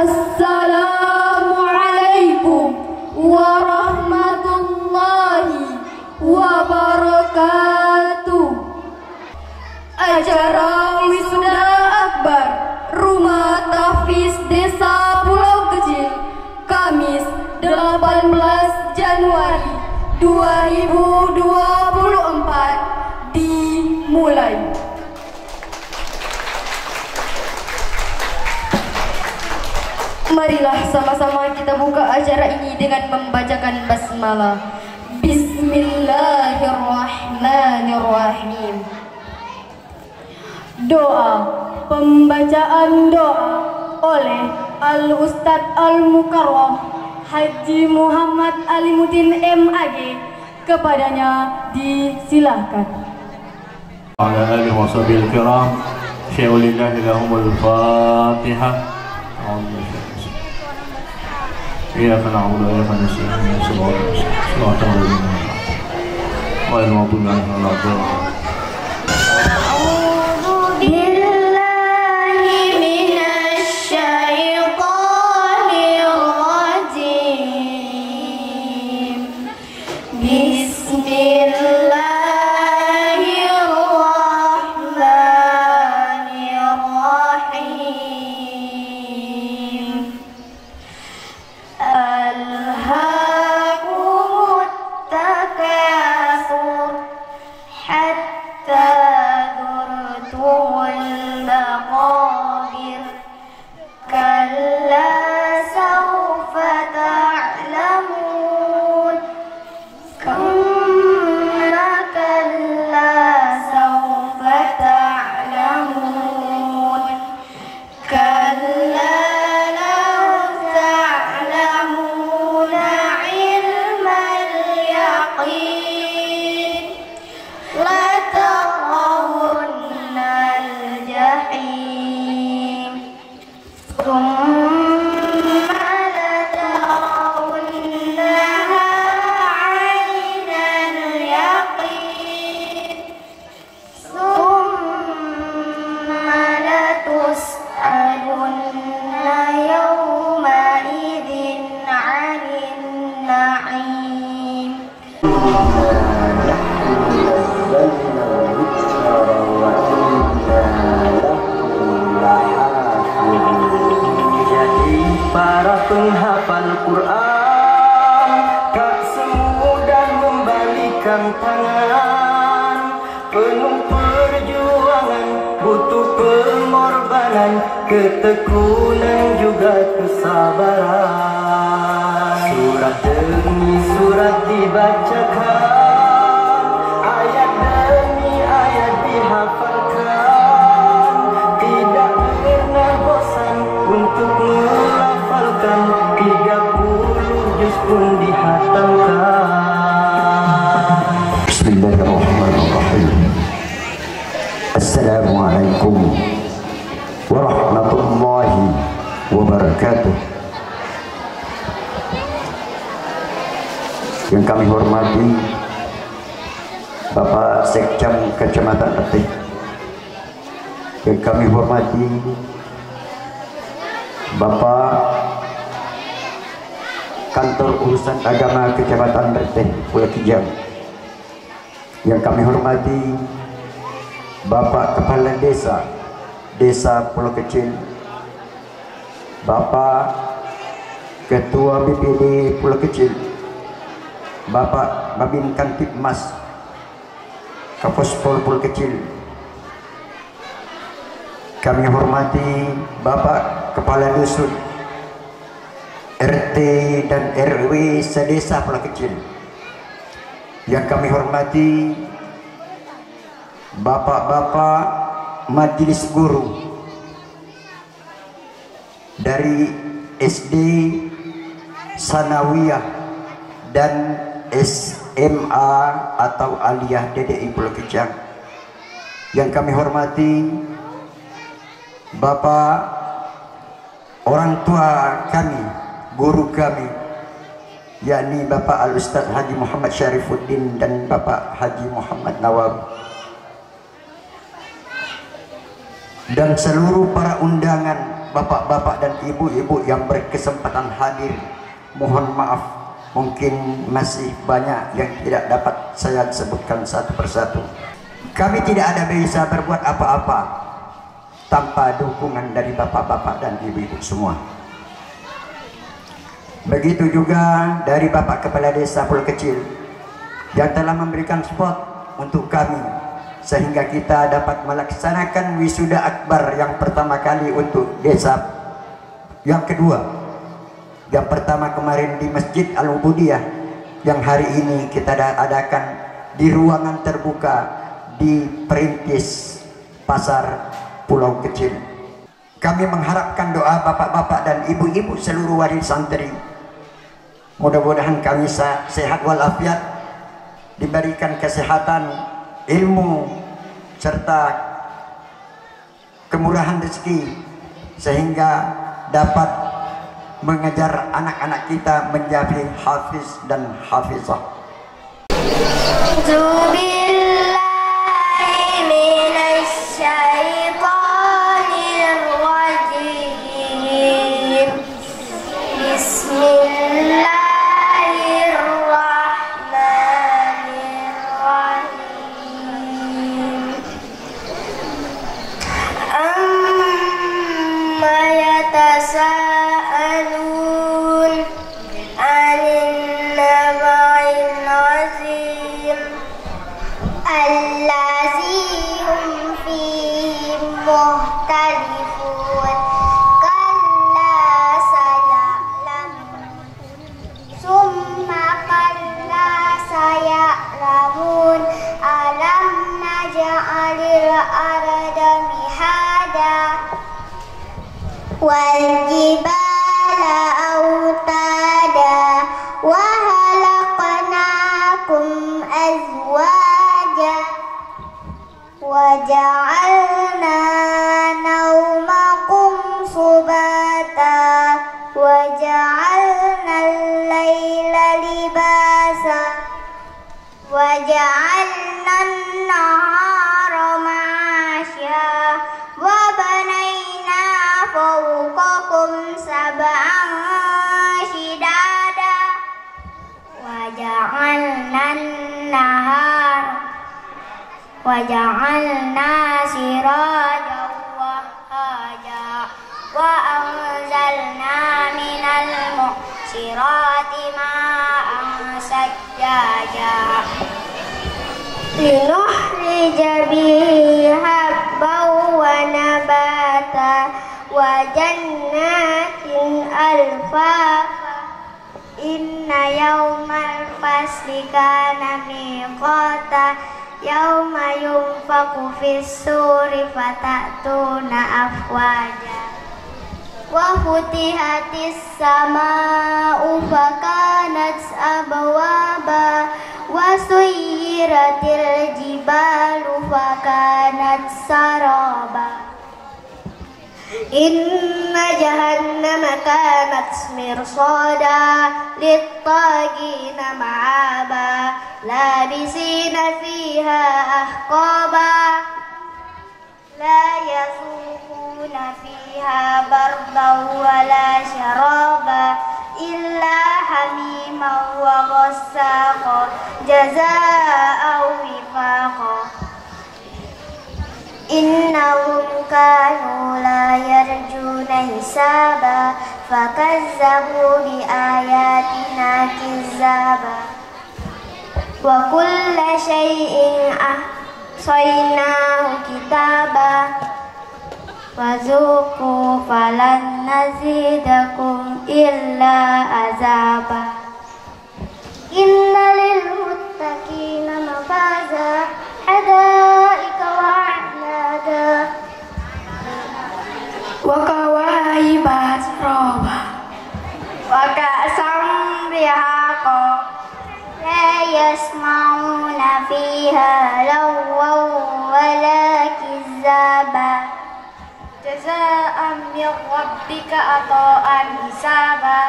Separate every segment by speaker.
Speaker 1: Assalamualaikum warahmatullahi wabarakatuh. Acara wisuda akbar Rumah Tahfiz Desa Pulau Kecil, Kamis 18 Januari 2024 dimulai. Marilah sama-sama kita buka acara ini dengan membacakan basmalah. Bismillahirrahmanirrahim. Doa. Pembacaan doa oleh Al-Ustadz Al-Mukarram Haji Muhammad Alimuddin MAG. Kepadanya disilahkan.
Speaker 2: Ala alihi wa sahbihi al-kiram. Syai'ulillahi lahumul fatihah. Iyyaka na'budu wa iyyaka nasta'in. Shiratal ladzina an'amta 'alaihim ghairil maghdubi 'alaihim waladdallin.
Speaker 3: Para penghafal Quran tak semudah membalikan tangan. Penuh perjuangan, butuh pengorbanan, ketekunan juga kesabaran. Surat demi surat dibacakan, ayat demi ayat dihafalkan. Tidak pernah bosan untuk 30 juz pun dihatamkan.
Speaker 4: Bismillahirrahmanirrahim. Assalamualaikum warahmatullahi wabarakatuh. Yang kami hormati Bapak Sekcam Kecamatan Petik, yang kami hormati Bapak Kantor Urusan Agama Kecamatan Reteh Pulau Kijang, yang kami hormati Bapak Kepala Desa Pulau Kecil, Bapak Ketua BPD Pulau Kecil, Bapak Babin Kantipmas Kapospol Pulau Kecil. Kami hormati Bapak Kepala Dusun, RT dan RW sedesa Pulau Kecil. Yang kami hormati Bapak-bapak Majelis Guru dari SD, Sanawiyah dan SMA atau Aliyah DDI Pulau Kijang. Yang kami hormati Bapak orang tua kami, guru kami, yakni Bapak Al-Ustadz Haji Muhammad Syarifuddin dan Bapak Haji Muhammad Nawab, dan seluruh para undangan bapak-bapak dan ibu-ibu yang berkesempatan hadir. Mohon maaf, mungkin masih banyak yang tidak dapat saya sebutkan satu persatu. Kami tidak ada bisa berbuat apa-apa tanpa dukungan dari bapak-bapak dan ibu-ibu semua. Begitu juga dari Bapak Kepala Desa Pulau Kecil yang telah memberikan spot untuk kami sehingga kita dapat melaksanakan wisuda akbar yang pertama kali untuk desa. Yang kedua, yang pertama kemarin di Masjid Al-Ubudiyah, yang hari ini kita adakan di ruangan terbuka di Perintis Pasar Pulau Kecil. Kami mengharapkan doa bapak-bapak dan ibu-ibu seluruh waris santri. Mudah-mudahan kami sehat walafiat, diberikan kesehatan, ilmu, serta kemurahan rezeki, sehingga dapat mengejar anak-anak kita menjadi hafiz dan hafizah.
Speaker 5: والجبال أوتادا وخلقناكم أزواجا وجعلنا نومكم سباتا وجعلنا الليل لباسا وجعلنا النهار معاشا وبنينا فوقكم سبعا شدادا وجعلنا سراجا وهاجا وأنزلنا من المعصرات ماء ثجاجا لنخرج به حبا ونباتا وجنات ألفافا إن يوم الفصل كان ميقاتا يوم ينفخ في الصور فتأتون أفواجا وفتحت السماء فكانت أبوابا وسيرت الجبال فكانت سرابا إن جهنم كانت مرصادا للطاغين مآبا لابسين فيها أحقابا لا يذوقون فيها بردا ولا شرابا إلا حميما وغساقا جزاء وفاقا إنهم كانوا لا يرجون حسابا فكذبوا بآياتنا كذابا وكل شيء أحصيناه كتابا فذوقوا فلن نزيدكم إلا عذابا إن للمتقين مفازا حدائق وأعنابا وكواعب أترابا وكأسا دهاقا لا يسمعون فيها لغوا ولا كذابا جزاء من ربك عطاء حسابا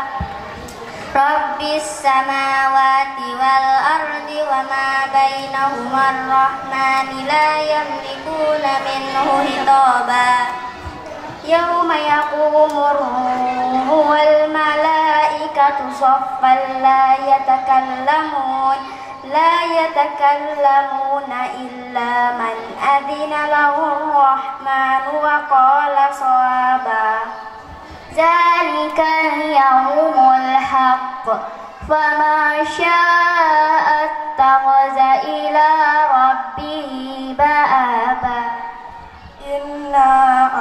Speaker 5: رب السماوات والأرض وما بينهما الرحمن لا يملكون منه خطابا يوم يقوم الروح والملائكة صفا لا يتكلمون إلا من أذن له الرحمن وقال صوابا ذلك اليوم الحق فمن شاء اتخذ إلى ربه مآبا
Speaker 3: إنا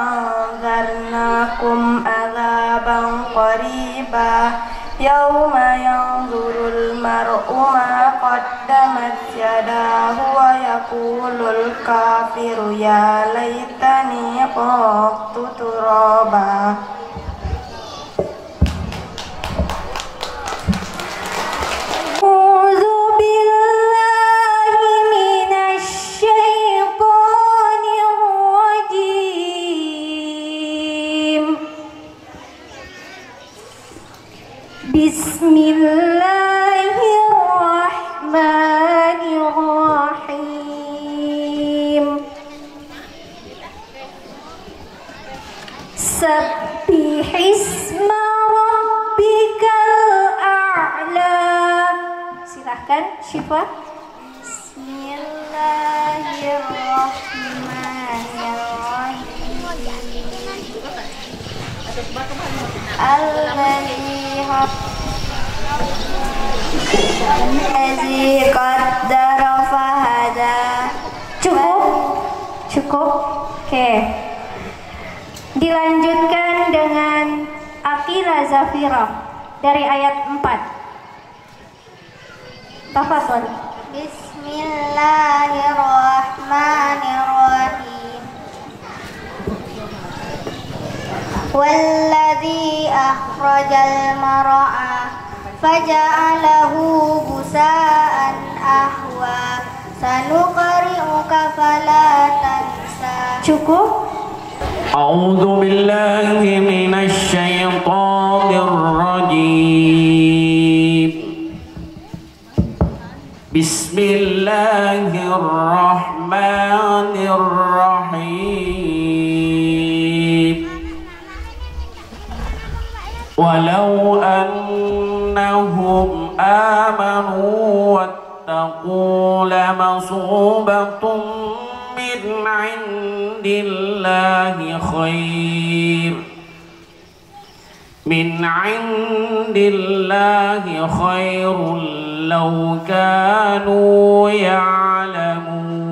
Speaker 3: أنذرناكم عذابا قريبا يوم ينظر المرء ما قدمت يداه ويقول الكافر يا ليتني قدمت ترابا
Speaker 5: أعوذ بالله من الشيطان الرجيم بسم الله الرحمن الرحيم سبح اسم ربك الأعلى. Silahkan Syifa. Bismillahirrahmanirrahim. Allazi qaddara fahada. Cukup. Oke. Dilanjutkan dengan Aqila Zafira dari ayat 4. Tafadhol. Bismillahirrahmanirrahim. Walladzi akhrajal mar'a faja'alahu gusa'an ahwa sanuqri'uka fala tansa. Cukup.
Speaker 6: A'udzu billahi minasy syaithanir rajim. Bismillahirrahmanirrahim. Walau annahum amanu wattaqu lamasubatun min 'indillahi khair. Min 'indillahi khairul law kanu ya'lamun.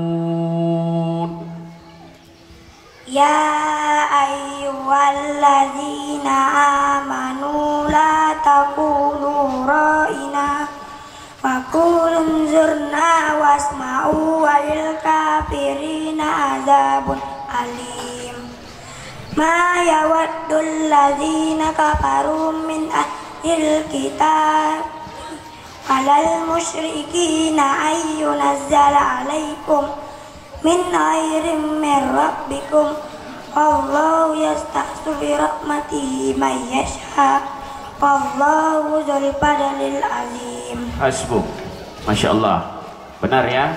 Speaker 5: Ya ayyuhalladzina amanu la taqulu ra'ina wa qulu zurna wasma'u walil kafirina azabun alim. Ma yawaddul ladzina kafaru min ahlil kitab alal musyrikina ayyunazzala alaikum min khairin min rabbikum wallahu yastahsu bi rahmatihi man yasha wallahu dzul fadlil azim.
Speaker 6: Hasbuk. Masya Allah. Benar ya?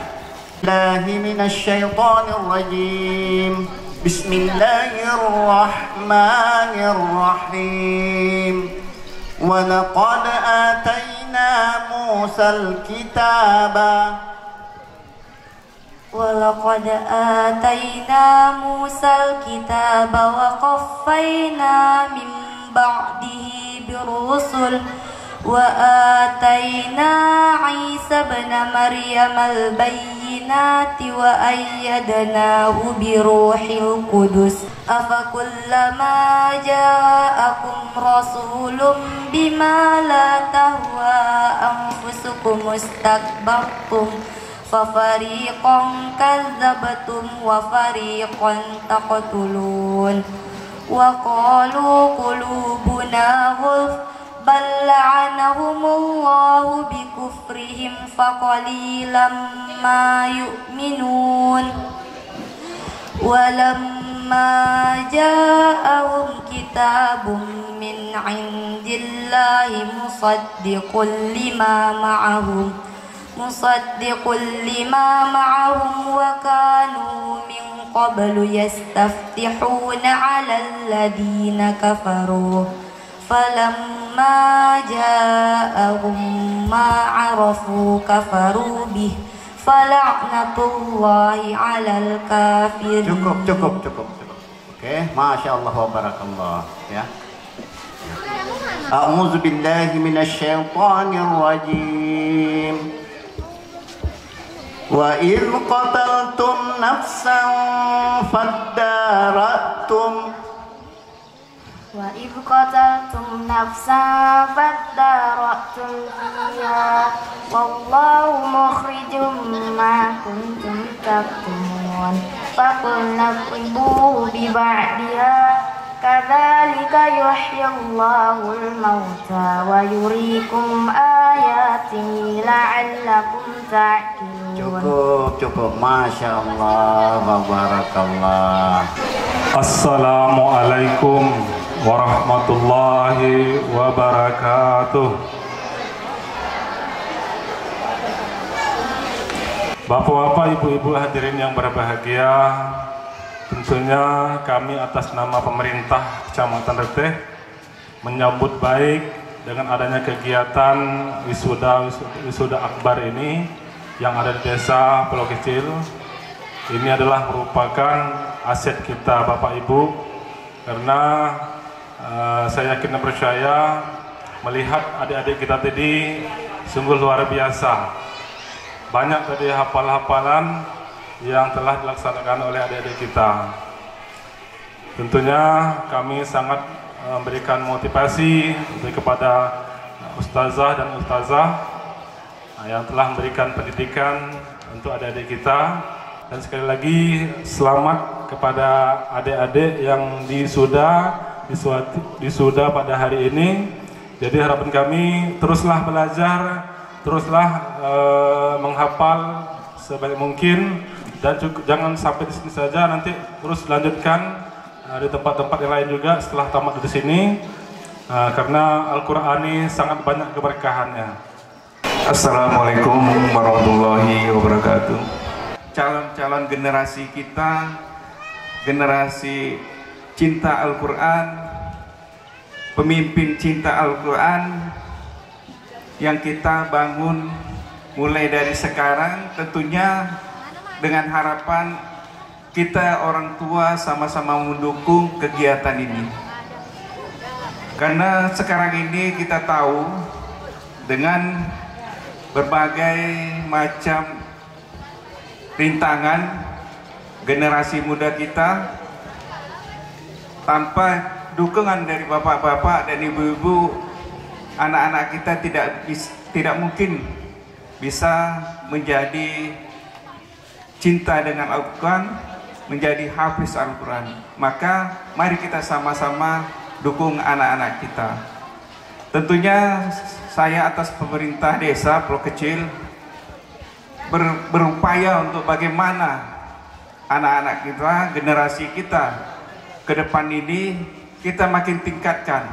Speaker 4: Billahi minasyaitonir rajim. Bismillahirrahmanirrahim. Wa laqad atayna Musal kitaba.
Speaker 1: ولقد آتينا موسى الكتاب وقفينا من بعده بالرسل وآتينا عيسى ابن مريم البينات وأيدناه بروح القدس أفكلما جاءكم رسول بما لا تهوى أنفسكم استكبرتم ففريقا كذبتم وفريقا تقتلون وقالوا قلوبنا غلف بل لعنهم الله بكفرهم فقليلا ما يؤمنون ولما جاءهم كتاب من عند الله مصدق لما معهم مصدق لما معهم وكانوا من قبل يستفتحون على الذين كفروا فلما جاءهم ما عرفوا كفروا به فلعنة الله على الكافرين.
Speaker 7: Cukup. Oke, Masya Allah wa barakallah ya. A'udzu billahi minasyaitonir rajim. Wa idh qataltum nafsan faddaratum
Speaker 5: وإذ قتلتم نفسا فادارأتم فيها والله مخرج ما كنتم تكتمون فقلنا اضربوه ببعضها كذلك يحيي الله الموتى ويريكم آياته لعلكم تعقلون.
Speaker 7: Cukup. Masya Allah wa barakallah.
Speaker 8: Assalamualaikum warahmatullahi wabarakatuh. Bapak-bapak, ibu-ibu hadirin yang berbahagia, tentunya kami atas nama pemerintah Kecamatan Reteh menyambut baik dengan adanya kegiatan wisuda akbar ini yang ada di desa Pulau Kecil. Ini adalah merupakan aset kita Bapak Ibu, karena saya yakin dan percaya melihat adik-adik kita tadi sungguh luar biasa. Banyak tadi hafal-hafalan yang telah dilaksanakan oleh adik-adik kita. Tentunya kami sangat memberikan motivasi kepada ustazah dan ustazah yang telah memberikan pendidikan untuk adik-adik kita. Dan sekali lagi selamat kepada adik-adik yang disuda pada hari ini. Jadi harapan kami teruslah belajar, teruslah menghafal sebaik mungkin, dan jangan sampai di sini saja, nanti terus lanjutkan di tempat-tempat yang lain juga setelah tamat dari sini, karena Al-Quran ini sangat banyak keberkahannya.
Speaker 9: Assalamualaikum warahmatullahi wabarakatuh. Calon-calon generasi kita, generasi cinta Al-Quran, pemimpin cinta Al-Quran yang kita bangun mulai dari sekarang, tentunya dengan harapan kita orang tua sama-sama mendukung kegiatan ini. Karena sekarang ini kita tahu dengan berbagai macam rintangan generasi muda kita, tanpa dukungan dari bapak-bapak dan ibu-ibu, anak-anak kita tidak mungkin bisa menjadi cinta dengan Al-Quran, menjadi hafiz Al-Quran. Maka mari kita sama-sama dukung anak-anak kita. Tentunya saya atas pemerintah desa Pulau Kecil berupaya untuk bagaimana anak-anak kita, generasi kita ke depan ini kita makin tingkatkan.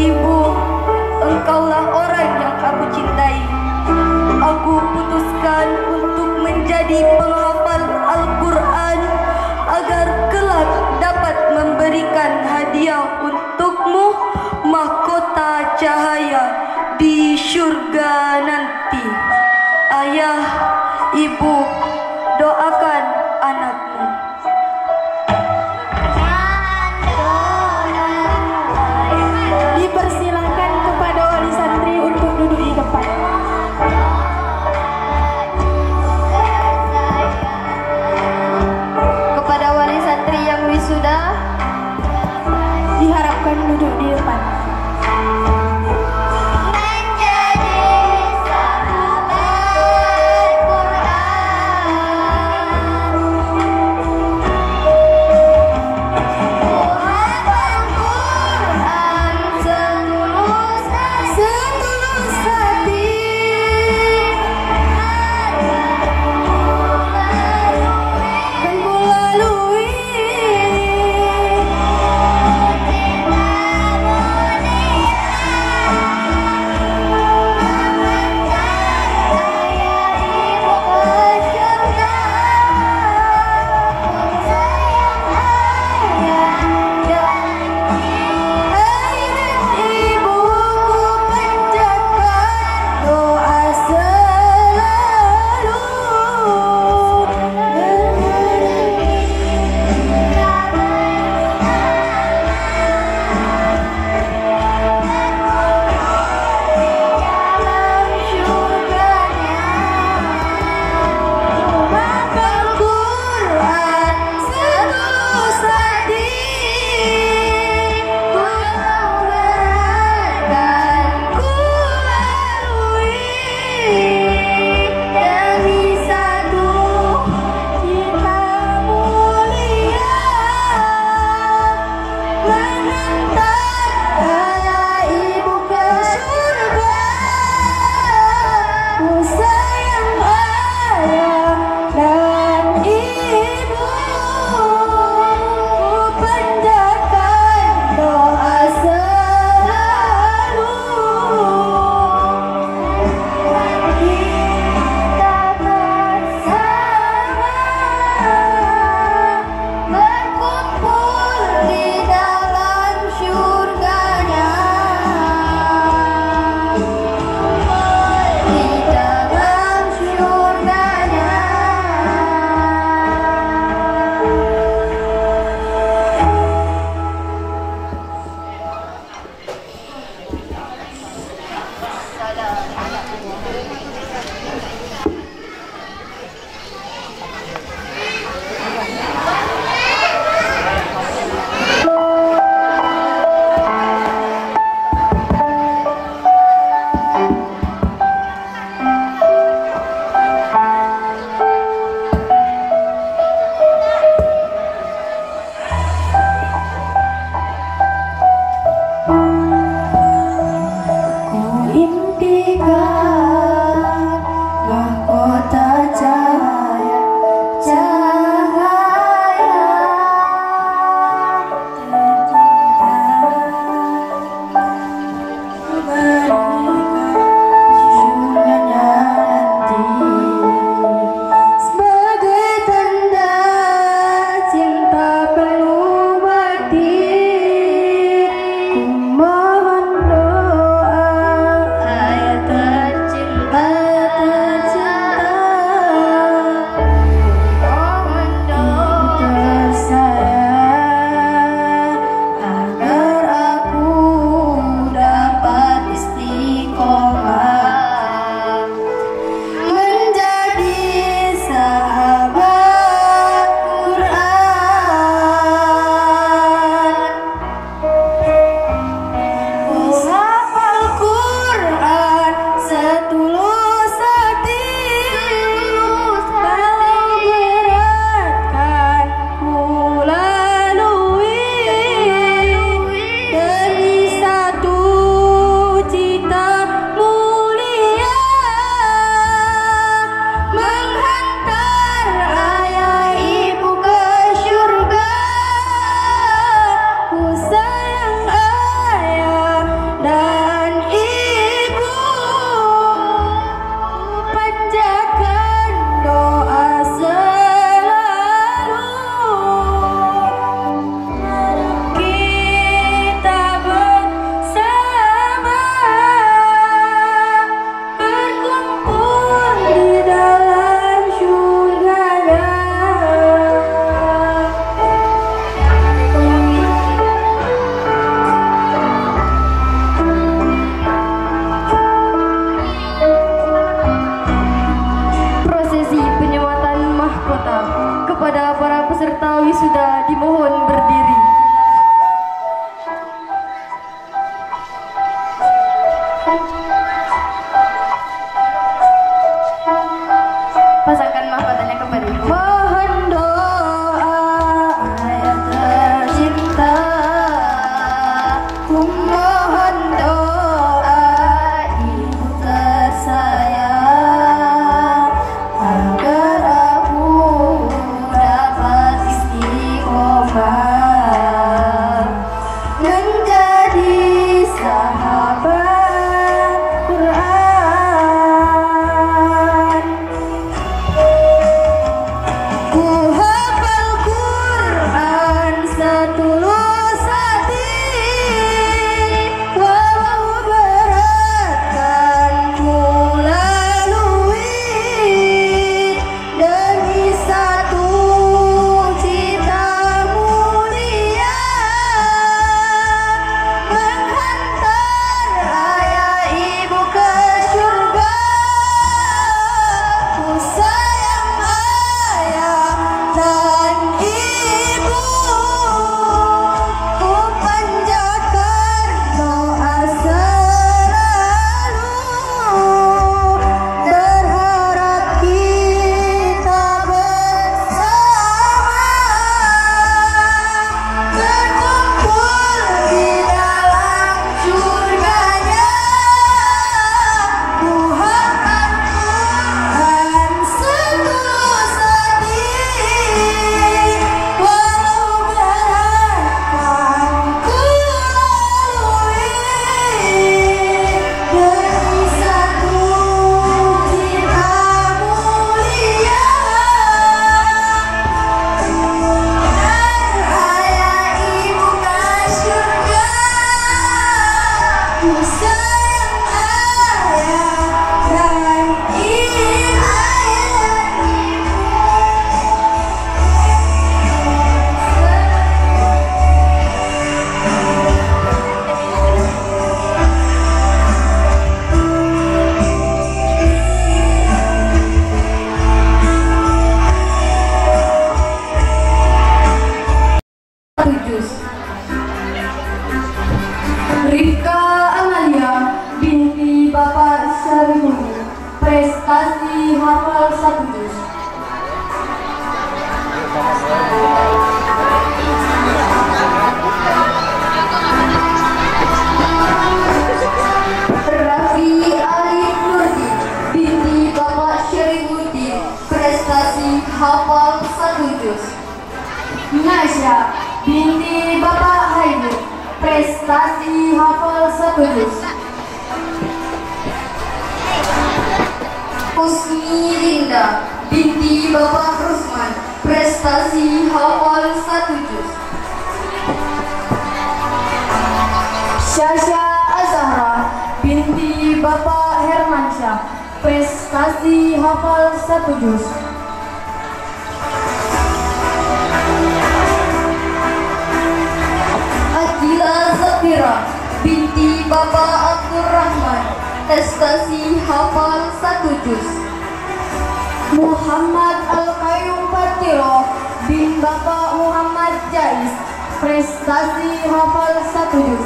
Speaker 1: Ibu, engkaulah orang yang aku cintai. Aku putuskan untuk menjadi penghafal Al-Quran agar kelak dapat memberikan hadiah untukmu mahkota cahaya di surga nanti. Ayah, ibu, doakan anakmu.
Speaker 5: Dipersilakan kepada wali santri untuk duduk di depan.
Speaker 1: Kepada wali santri yang wisuda,
Speaker 5: Diharapkan duduk di depan.
Speaker 1: Kumohon doa ibu tersayang agar aku dapat istiqomah menjadi sahabat Quran. Ku hafal Quran setulus hati, walau berat kan ku lalui, demi satu cita mulia menghantar ayah ibu ke surga. Ku sayang ayah dan ibu, ku panjatkan doa selalu, berharap kita bersama berkumpul di dalam surganya. Ku hafal Quran setulus hati, walau berat kan ku lalui, demi satu cita mulia ayah ibu ke surga. Ku sayang ayah dan ibu. Rifka Amalia binti Bapak Syarifudin, prestasi hafal 1 juz. Raffi Alif Nurdin binti Bapak Syarifudin, prestasi hafal 1 juz.
Speaker 5: Nasya binti Bapak Haidir, prestasi hafal 1 juz.
Speaker 1: Husni Linda binti Bapak Rusman, prestasi hafal 1 juz.
Speaker 5: Syasha Azahra binti Bapak Hermansyah, prestasi hafal 1 juz.
Speaker 1: Akila Zafira binti Bapak Abdurrahman, prestasi hafal 1 juz.
Speaker 5: Muhammad Al-Qayyum Patiro bin Bapak Muhammad Jais, prestasi hafal 1 juz.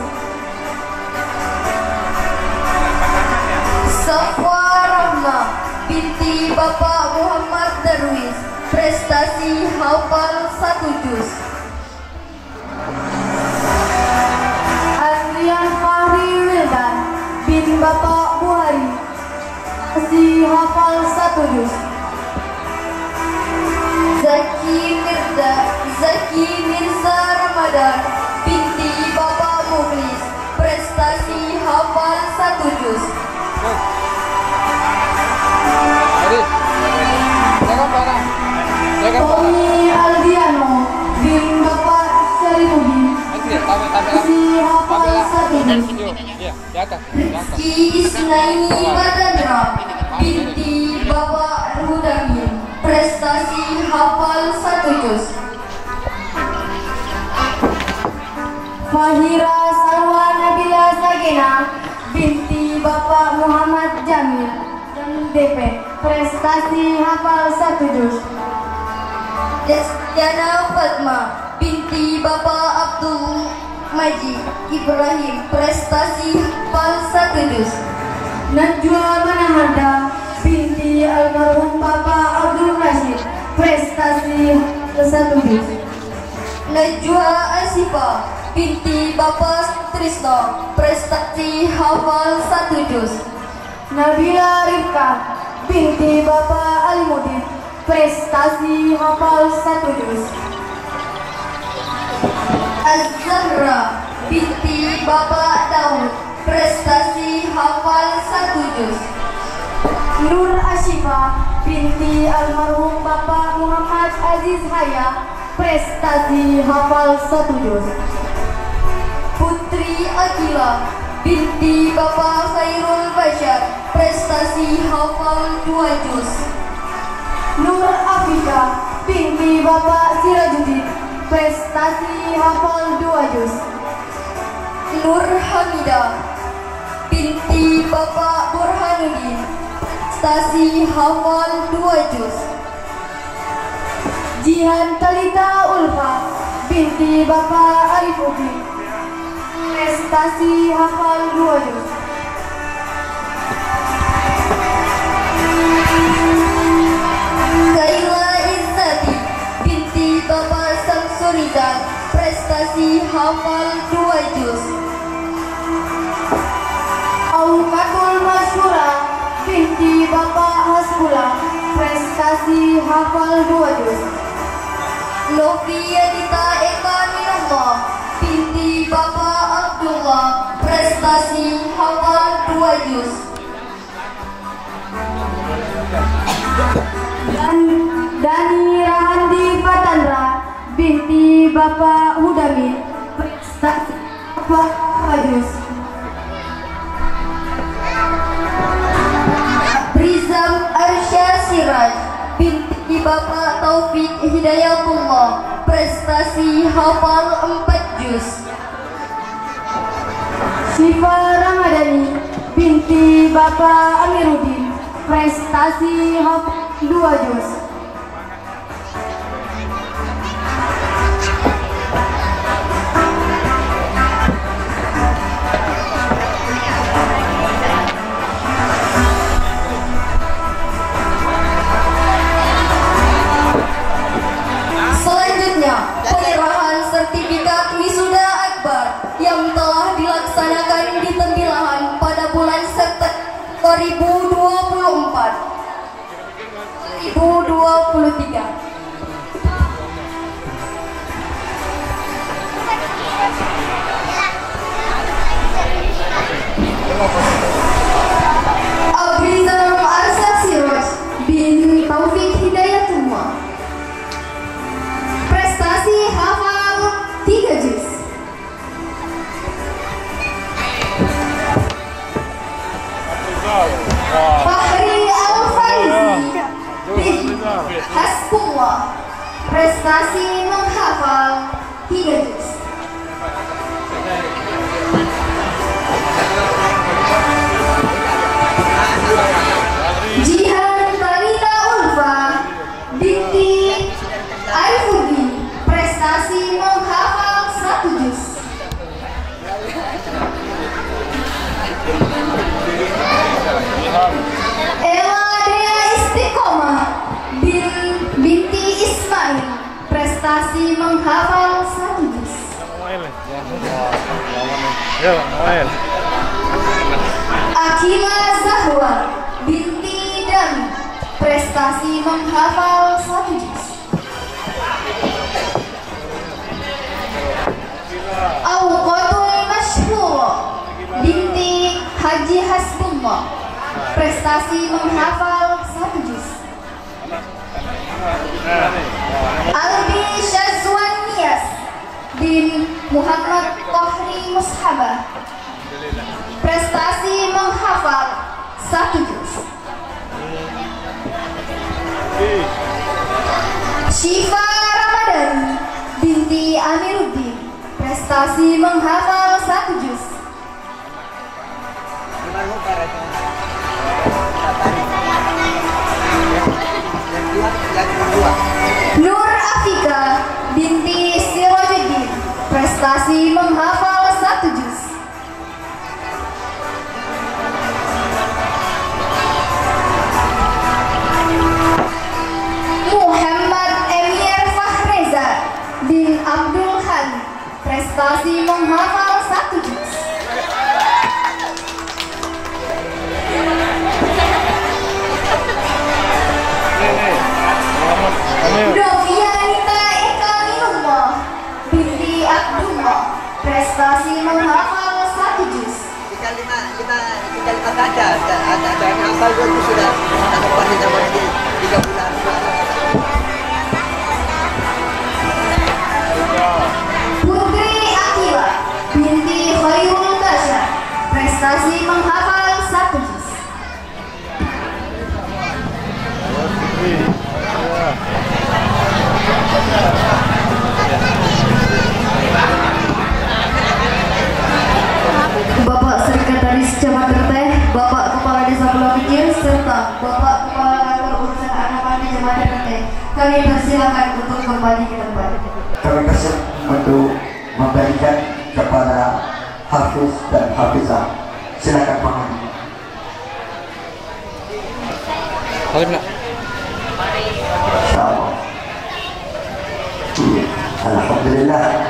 Speaker 1: Safwa Rahma binti Bapak Muhammad Darwis, prestasi hafal 1 juz.
Speaker 5: Andrian Fahri Wildan bin Bapak Buhari, prestasi hafal 1 juz.
Speaker 1: Zaki Mirza Ramadan binti Bapak Mukhlis, prestasi hafal 1 juz.
Speaker 5: Tommy Aldiano bin Bapak Syarifudin, prestasi hafal 1 juz.
Speaker 1: Ki Isnaini Badandra binti Bapak Rudamin, prestasi hafal 1 juz.
Speaker 5: Fahira Salwa Nabila Sagena binti Bapak Muhammad Jamil dan DP, prestasi hafal 1 juz.
Speaker 1: Desdiana Fatma binti Bapak Abdul Majid Ibrahim, prestasi hafal 1 juz.
Speaker 5: Najwa Manahada binti almarhum Bapak Abdul Rashid, prestasi 1 juz.
Speaker 1: Najwa Asifa binti Bapak Sutrisno, prestasi hafal 1 juz.
Speaker 5: Nabila Rifka binti Bapak Alimuddin, prestasi hafal 1 juz.
Speaker 1: Az-Zahra binti Bapak Daud, prestasi hafal 1 juz.
Speaker 5: Nur Ashifa binti almarhum Bapak Muhammad Aziz Haya, prestasi hafal 1 juz.
Speaker 1: Putri Akila binti Bapak Khairul Bashar, prestasi hafal 2 juz.
Speaker 5: Nur Afika binti Bapak Sirajuddin, prestasi hafal 2 juz.
Speaker 1: Nur Hamidah binti Bapak Burhanuddin, prestasi hafal 2 juz.
Speaker 5: Jihan Talita Ulfa binti Bapak Arifuddin, prestasi hafal 2 juz.
Speaker 1: Kaila Izzati binti Bapak Samsurizan, prestasi hafal 2 juz.
Speaker 5: Aukatul Masyura binti Bapak Hasbullah, prestasi hafal 2 juz.
Speaker 1: Novianita Eka Minullah binti Bapak Abdullah, prestasi hafal 2 juz.
Speaker 5: Dani Rahandi Fatandra binti Bapak Hudamin, prestasi hafal 2 juz.
Speaker 1: Rizam Arsya Siraj binti Bapak Taufik Hidayatullah, prestasi hafal 4 juz.
Speaker 5: Syifa Ramadhani binti Bapak Amiruddin, prestasi hafal 2 juz.
Speaker 1: Selanjutnya, penyerahan sertifikat wisuda akbar yang telah dilaksanakan di Tembilahan pada bulan September 2023. Abrizam Arsad Siraj bin Taufik Hidayatullah, prestasi hafal 3 juz. Fahri Al-Farizi bin Hasbullah, prestasi menghafal 3 juz. Jihan Talita Ulfa binti Arifuddin, prestasi menghafal 1 juz. Ella Dea Istiqomah binti Ismail, prestasi menghafal 1 juz. Akila Zahwa binti Dami, prestasi menghafal 1 juz. Auqatul Masyhura binti Haji Hasbullah, prestasi menghafal 1 juz. Albi Syazwan Niyas bin Muhammad Tohri Mushabah, prestasi menghafal 1 juz. Syifa Ramadhani binti Amiruddin, prestasi menghafal 1 juz. Nur Afika binti Sirajuddin, prestasi menghafal 1 juz. Muhammad Emir Fahreza bin Abdul Khan, prestasi menghafal 1 juz.
Speaker 4: ada hafal itu sudah ada panen sama di 3 bulan.
Speaker 1: Putri Akila binti Khairul Kasya, prestasi menghafal 1 juz. Bapak Sekretaris Camat Teh, Bapak Kepala Desa Pulau Kecil, serta Bapak Kepala Kantor Urusan Anak-anak Camat Teh, kami persilakan untuk kembali ke tempat.
Speaker 4: Kami kasih untuk memberikan kepada Hafiz dan Hafizah. Silakan Pak. Insyaallah. Alhamdulillah.